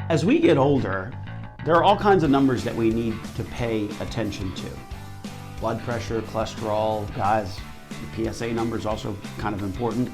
As we get older, there are all kinds of numbers that we need to pay attention to. Blood pressure, cholesterol, guys, the PSA number is also kind of important.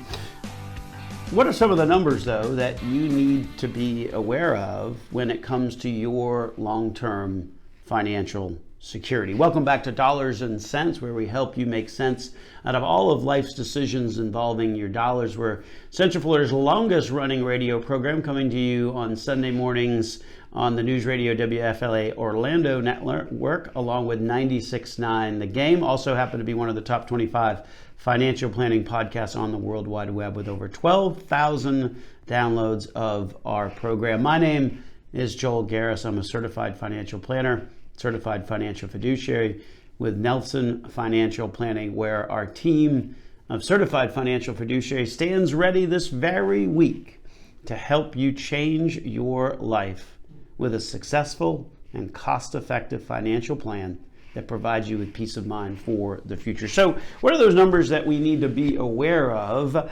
What are some of the numbers, though, that you need to be aware of when it comes to your long-term financial security? Welcome back to Dollars and Cents, where we help you make sense out of all of life's decisions involving your dollars. We're Central Florida's longest running radio program, coming to you on Sunday mornings on the News Radio WFLA Orlando network, along with 96.9 The Game. Also happen to be one of the top 25 financial planning podcasts on the World Wide Web, with over 12,000 downloads of our program. My name is Joel Garris. I'm a certified financial planner, certified financial fiduciary with Nelson Financial Planning, where our team of certified financial fiduciaries stands ready this very week to help you change your life with a successful and cost-effective financial plan that provides you with peace of mind for the future. So what are those numbers that we need to be aware of?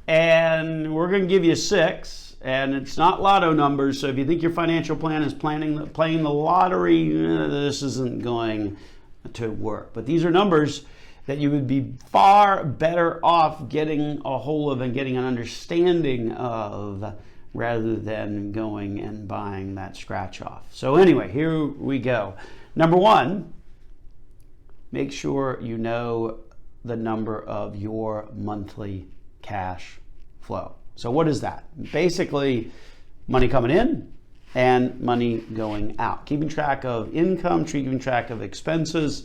And we're going to give you 6. And it's not lotto numbers, so if you think your financial plan is playing the lottery, this isn't going to work. But these are numbers that you would be far better off getting a hold of and getting an understanding of, rather than going and buying that scratch off. So anyway, here we go. Number 1, make sure you know the number of your monthly cash flow. So what is that? Basically, money coming in and money going out. Keeping track of income, keeping track of expenses.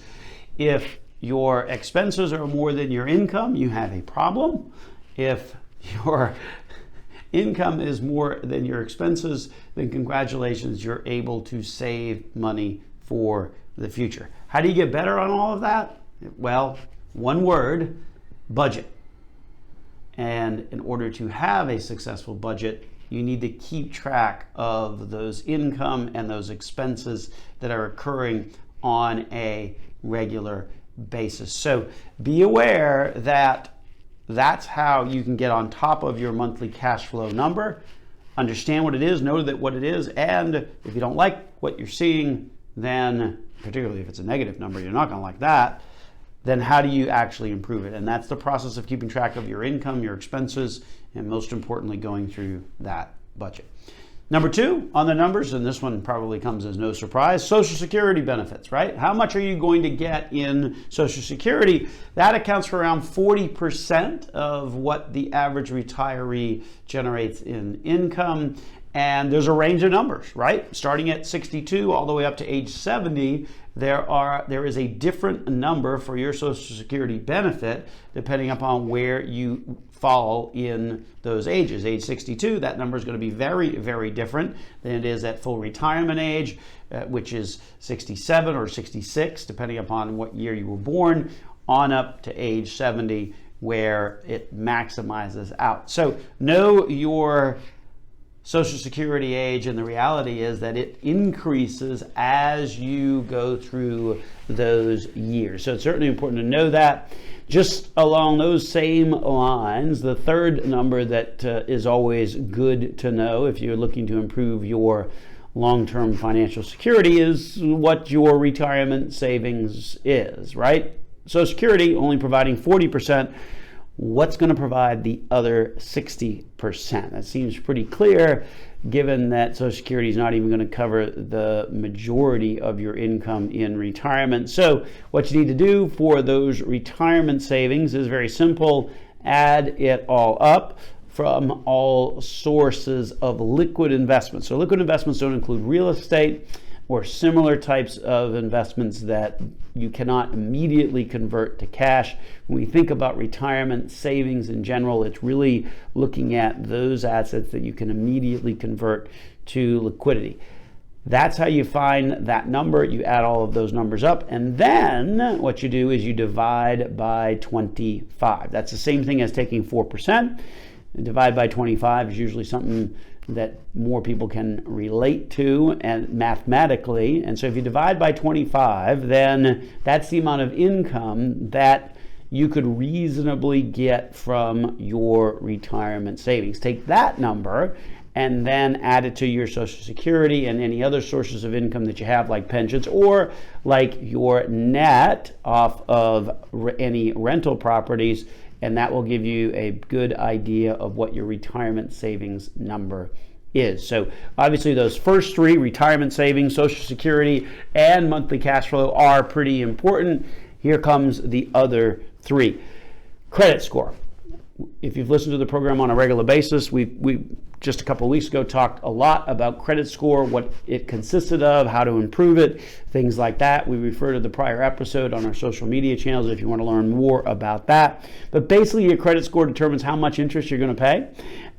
If your expenses are more than your income, you have a problem. If your income is more than your expenses, then congratulations, you're able to save money for the future. How do you get better on all of that? Well, one word: budget. And in order to have a successful budget, you need to keep track of those income and those expenses that are occurring on a regular basis. So be aware that that's how you can get on top of your monthly cash flow number. Understand what it is, know that what it is, and if you don't like what you're seeing, then particularly if it's a negative number, you're not going to like that, then how do you actually improve it? And that's the process of keeping track of your income, your expenses, and most importantly, going through that budget. Number 2 on the numbers, and this one probably comes as no surprise, Social Security benefits, right? How much are you going to get in Social Security? That accounts for around 40% of what the average retiree generates in income. And there's a range of numbers, right? Starting at 62 all the way up to age 70, there is a different number for your Social Security benefit depending upon where you fall in those ages. Age 62, that number is going to be very, very different than it is at full retirement age, which is 67 or 66, depending upon what year you were born, on up to age 70, where it maximizes out. So know your Social Security age, and the reality is that it increases as you go through those years. So it's certainly important to know that. Just along those same lines, the third number that is always good to know if you're looking to improve your long-term financial security is what your retirement savings is, right? Social Security only providing 40%. What's going to provide the other 60%? That seems pretty clear, given that Social Security is not even going to cover the majority of your income in retirement. So what you need to do for those retirement savings is very simple. Add it all up from all sources of liquid investments. So liquid investments don't include real estate or similar types of investments that you cannot immediately convert to cash. When we think about retirement savings in general, it's really looking at those assets that you can immediately convert to liquidity. That's how you find that number. You add all of those numbers up, and then what you do is you divide by 25. That's the same thing as taking 4%. Divide by 25 is usually something that more people can relate to and mathematically. And so if you divide by 25, then that's the amount of income that you could reasonably get from your retirement savings. Take that number and then add it to your Social Security and any other sources of income that you have, like pensions or like your net off of any rental properties, and that will give you a good idea of what your retirement savings number is. So obviously those first three, retirement savings, Social Security, and monthly cash flow, are pretty important. Here comes the other three. Credit score. If you've listened to the program on a regular basis, we just a couple of weeks ago talked a lot about credit score, what it consisted of, how to improve it, things like that. We refer to the prior episode on our social media channels if you want to learn more about that. But basically, your credit score determines how much interest you're going to pay.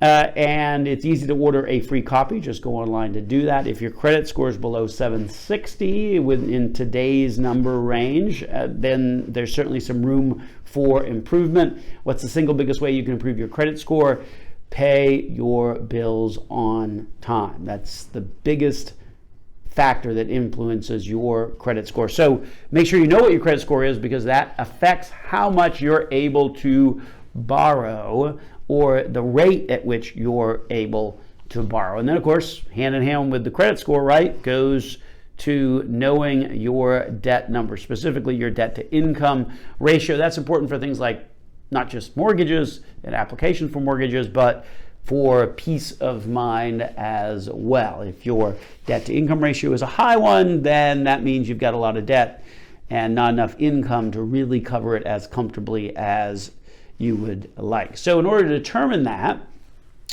And it's easy to order a free copy. Just go online to do that. If your credit score is below 760 within today's number range, then there's certainly some room for improvement. What's the single biggest way you can improve your credit score? Pay your bills on time. That's the biggest factor that influences your credit score. So make sure you know what your credit score is, because that affects how much you're able to borrow, or the rate at which you're able to borrow. And then, of course, hand in hand with the credit score, right, goes to knowing your debt number, specifically your debt to income ratio. That's important for things like not just mortgages and applications for mortgages, but for peace of mind as well. If your debt to income ratio is a high one, then that means you've got a lot of debt and not enough income to really cover it as comfortably as you would like. So in order to determine that,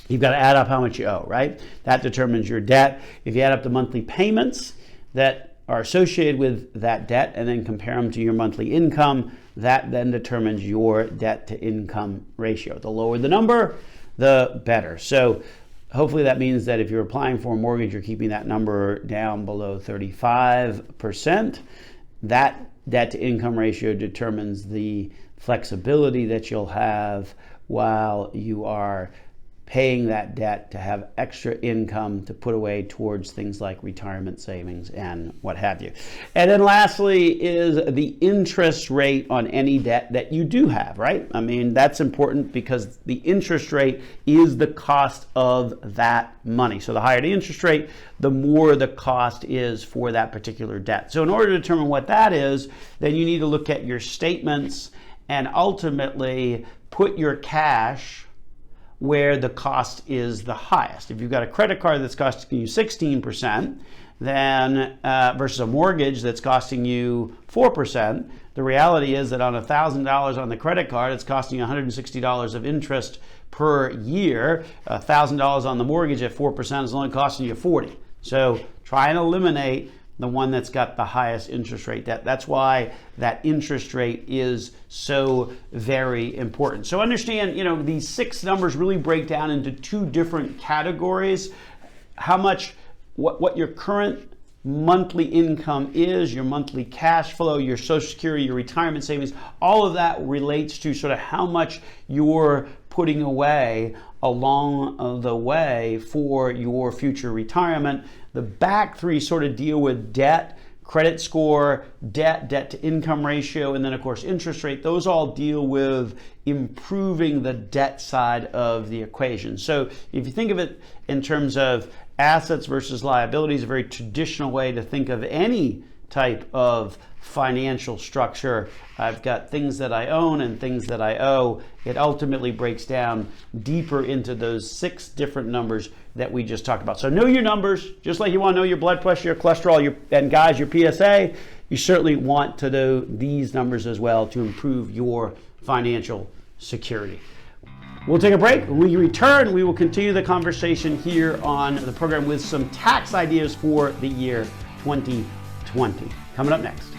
you've got to add up how much you owe, right? That determines your debt. If you add up the monthly payments that are associated with that debt and then compare them to your monthly income, that then determines your debt to income ratio. The lower the number, the better. So hopefully that means that if you're applying for a mortgage, you're keeping that number down below 35%. That debt to income ratio determines the flexibility that you'll have while you are paying that debt to have extra income to put away towards things like retirement savings and what have you. And then lastly is the interest rate on any debt that you do have, right? I mean, that's important because the interest rate is the cost of that money. So the higher the interest rate, the more the cost is for that particular debt. So in order to determine what that is, then you need to look at your statements and ultimately put your cash where the cost is the highest. If you've got a credit card that's costing you 16%, then versus a mortgage that's costing you 4%, the reality is that on $1,000 on the credit card, it's costing you $160 of interest per year. $1,000 on the mortgage at 4% is only costing you $40. So try and eliminate the one that's got the highest interest rate. That's why that interest rate is so very important. So understand, these six numbers really break down into two different categories. How much, what your current monthly income is, your monthly cash flow, your Social Security, your retirement savings, all of that relates to sort of how much you're putting away along the way for your future retirement. The back three sort of deal with debt, credit score, debt to income ratio, and then of course interest rate. Those all deal with improving the debt side of the equation. So if you think of it in terms of assets versus liabilities, a very traditional way to think of any type of financial structure. I've got things that I own and things that I owe. It ultimately breaks down deeper into those six different numbers that we just talked about. So know your numbers, just like you want to know your blood pressure, your cholesterol, and guys, your PSA. You certainly want to know these numbers as well to improve your financial security. We'll take a break. When we return, we will continue the conversation here on the program with some tax ideas for the year 2020. Coming up next.